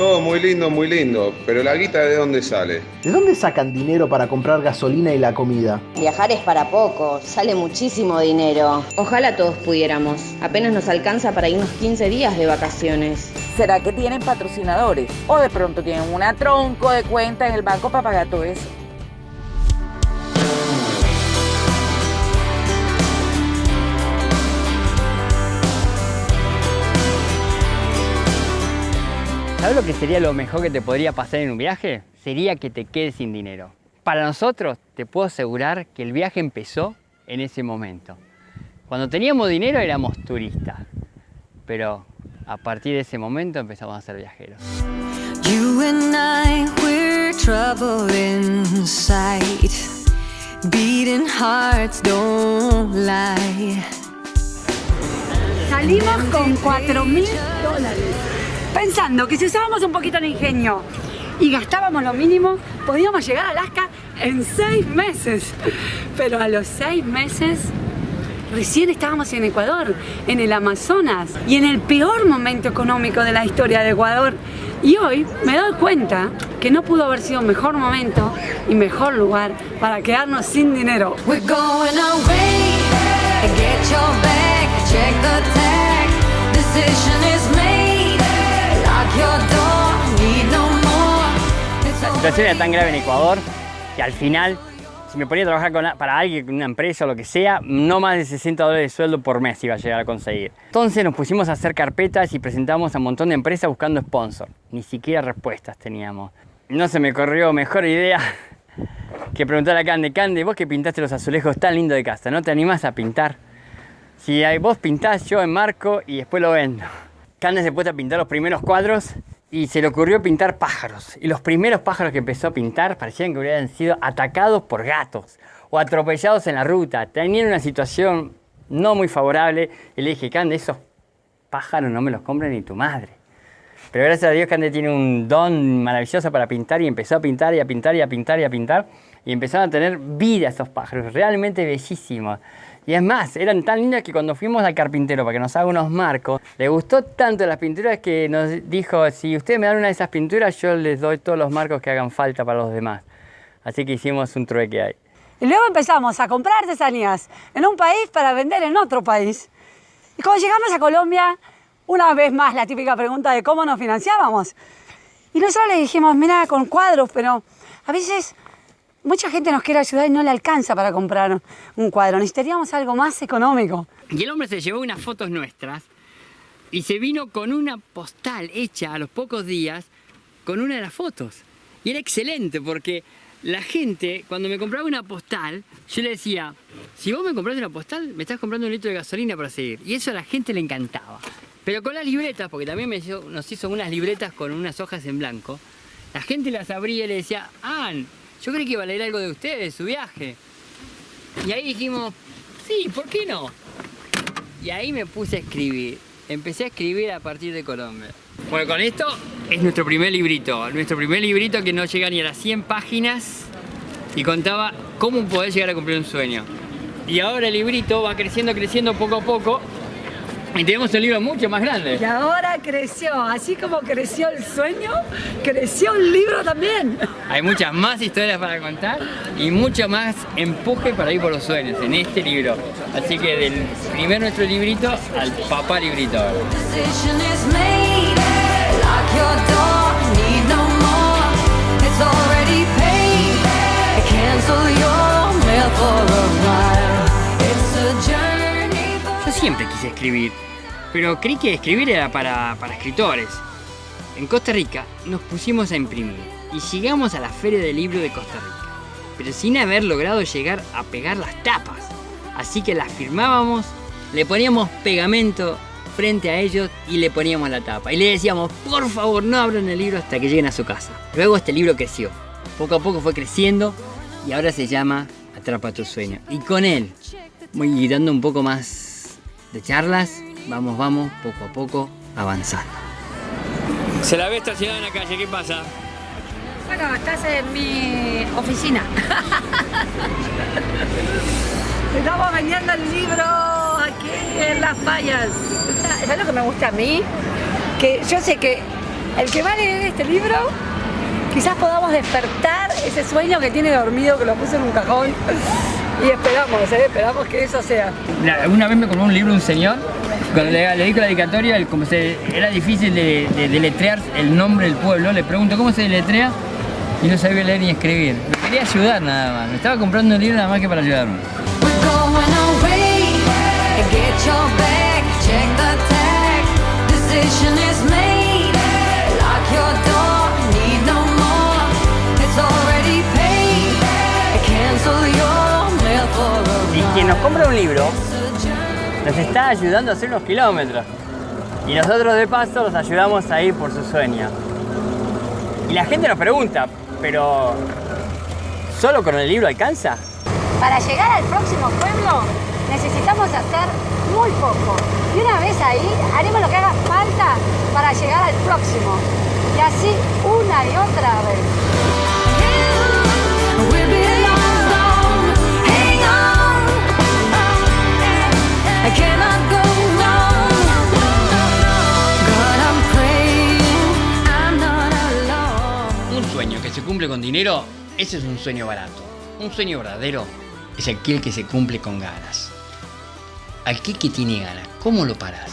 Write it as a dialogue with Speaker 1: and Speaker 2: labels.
Speaker 1: Todo muy lindo, pero la guita ¿de dónde sale?
Speaker 2: ¿De dónde sacan dinero para comprar gasolina y la comida?
Speaker 3: Viajar es para poco, sale muchísimo dinero. Ojalá todos pudiéramos. Apenas nos alcanza para irnos 15 días de vacaciones.
Speaker 4: ¿Será que tienen patrocinadores? O de pronto tienen una tronco de cuenta en el banco para pagar todo eso.
Speaker 5: ¿Sabes lo que sería lo mejor que te podría pasar en un viaje? Sería que te quedes sin dinero. Para nosotros, te puedo asegurar que el viaje empezó en ese momento. Cuando teníamos dinero éramos turistas, pero a partir de ese momento empezamos a ser viajeros.
Speaker 6: You and I, we're trouble inside. Beating hearts don't lie.
Speaker 7: Salimos con $4.000, pensando que si usábamos un poquito de ingenio y gastábamos lo mínimo, podíamos llegar a Alaska en 6 meses. Pero a los 6 meses, recién estábamos en Ecuador, en el Amazonas, y en el peor momento económico de la historia de Ecuador. Y hoy me doy cuenta que no pudo haber sido mejor momento y mejor lugar para quedarnos sin dinero.
Speaker 6: We're going away. Get your bag, check the tag. Decision is made. Lock your door, need no more.
Speaker 5: La situación era tan grave en Ecuador que al final, si me ponía a trabajar para alguien, una empresa o lo que sea, no más de $60 de sueldo por mes iba a llegar a conseguir. Entonces nos pusimos a hacer carpetas y presentamos a un montón de empresas buscando sponsor. Ni siquiera respuestas teníamos. No se me ocurrió mejor idea que preguntar a Cande: Cande, vos que pintaste los azulejos tan lindos de casa, ¿no te animás a pintar? Si vos pintás, yo enmarco y después lo vendo. Cande se puso a pintar los primeros cuadros y se le ocurrió pintar pájaros. Y los primeros pájaros que empezó a pintar parecían que hubieran sido atacados por gatos o atropellados en la ruta. Tenían una situación no muy favorable y le dije: Cande, esos pájaros no me los compra ni tu madre. Pero gracias a Dios Cande tiene un don maravilloso para pintar y empezó a pintar y a pintar y a pintar y a pintar y empezaron a tener vida esos pájaros, realmente bellísimos. Y es más, eran tan lindas que cuando fuimos al carpintero para que nos haga unos marcos, le gustó tanto las pinturas que nos dijo: si ustedes me dan una de esas pinturas, yo les doy todos los marcos que hagan falta para los demás. Así que hicimos un trueque ahí.
Speaker 7: Y luego empezamos a comprar artesanías en un país para vender en otro país. Y cuando llegamos a Colombia, una vez más la típica pregunta de cómo nos financiábamos. Y nosotros le dijimos: mira, con cuadros, pero a veces mucha gente nos quiere ayudar y no le alcanza para comprar un cuadro. Necesitaríamos algo más económico.
Speaker 5: Y el hombre se llevó unas fotos nuestras y se vino con una postal hecha a los pocos días con una de las fotos. Y era excelente porque la gente, cuando me compraba una postal, yo le decía: si vos me compraste una postal, me estás comprando un litro de gasolina para seguir. Y eso a la gente le encantaba. Pero con las libretas, porque también nos hizo unas libretas con unas hojas en blanco, la gente las abría y le decía: yo creí que iba a leer algo de ustedes, de su viaje. Y ahí dijimos: sí, ¿por qué no? Y ahí me puse a escribir. Empecé a escribir a partir de Colombia. Bueno, con esto es nuestro primer librito. Nuestro primer librito que no llega ni a las 100 páginas y contaba cómo poder llegar a cumplir un sueño. Y ahora el librito va creciendo, creciendo poco a poco. Y tenemos un libro mucho más grande.
Speaker 7: Y ahora creció, así como creció el sueño, creció el libro también.
Speaker 5: Hay muchas más historias para contar y mucho más empuje para ir por los sueños en este libro. Así que del primer nuestro librito al papá librito ahora. Yo siempre quise escribir, pero creí que escribir era para escritores. En Costa Rica nos pusimos a imprimir y llegamos a la Feria del Libro de Costa Rica, pero sin haber logrado llegar a pegar las tapas. Así que las firmábamos, le poníamos pegamento frente a ellos y le poníamos la tapa. Y le decíamos: por favor, no abran el libro hasta que lleguen a su casa. Luego este libro creció, poco a poco fue creciendo y ahora se llama Atrapa tu sueño. Y con él voy dando un poco más de charlas, vamos, poco a poco, avanzando. Se la ve estacionada en la calle, ¿qué pasa?
Speaker 7: Bueno, estás en mi oficina. Estamos vendiendo el libro aquí en Las Fallas. ¿Sabes lo que me gusta a mí? Que yo sé que el que va a leer este libro, quizás podamos despertar ese sueño que tiene dormido, que lo puso en un cajón. Y esperamos que eso sea.
Speaker 5: Una vez me compró un libro un señor, cuando le di con la dedicatoria, era difícil de deletrear el nombre del pueblo, le pregunto cómo se deletrea y no sabía leer ni escribir. Me quería ayudar nada más, me estaba comprando un libro nada más que para ayudarme.
Speaker 6: We're going away. Get your bag, check the tag. Decision is made. Lock your door, need no more. It's already paid. Cancel your mail for a
Speaker 5: Y quien nos compra un libro nos está ayudando a hacer unos kilómetros. Y nosotros de paso los ayudamos a ir por su sueño. Y la gente nos pregunta, pero ¿solo con el libro alcanza?
Speaker 7: Para llegar al próximo pueblo necesitamos hacer muy poco. Y una vez ahí haremos lo que haga falta para llegar al próximo. Y así una y otra vez.
Speaker 6: We belong. Hang on. I cannot go wrong. God, I'm praying I'm not alone.
Speaker 5: Un sueño que se cumple con dinero, ese es un sueño barato. Un sueño verdadero es aquel que se cumple con ganas. Aquel que tiene ganas, ¿cómo lo parás?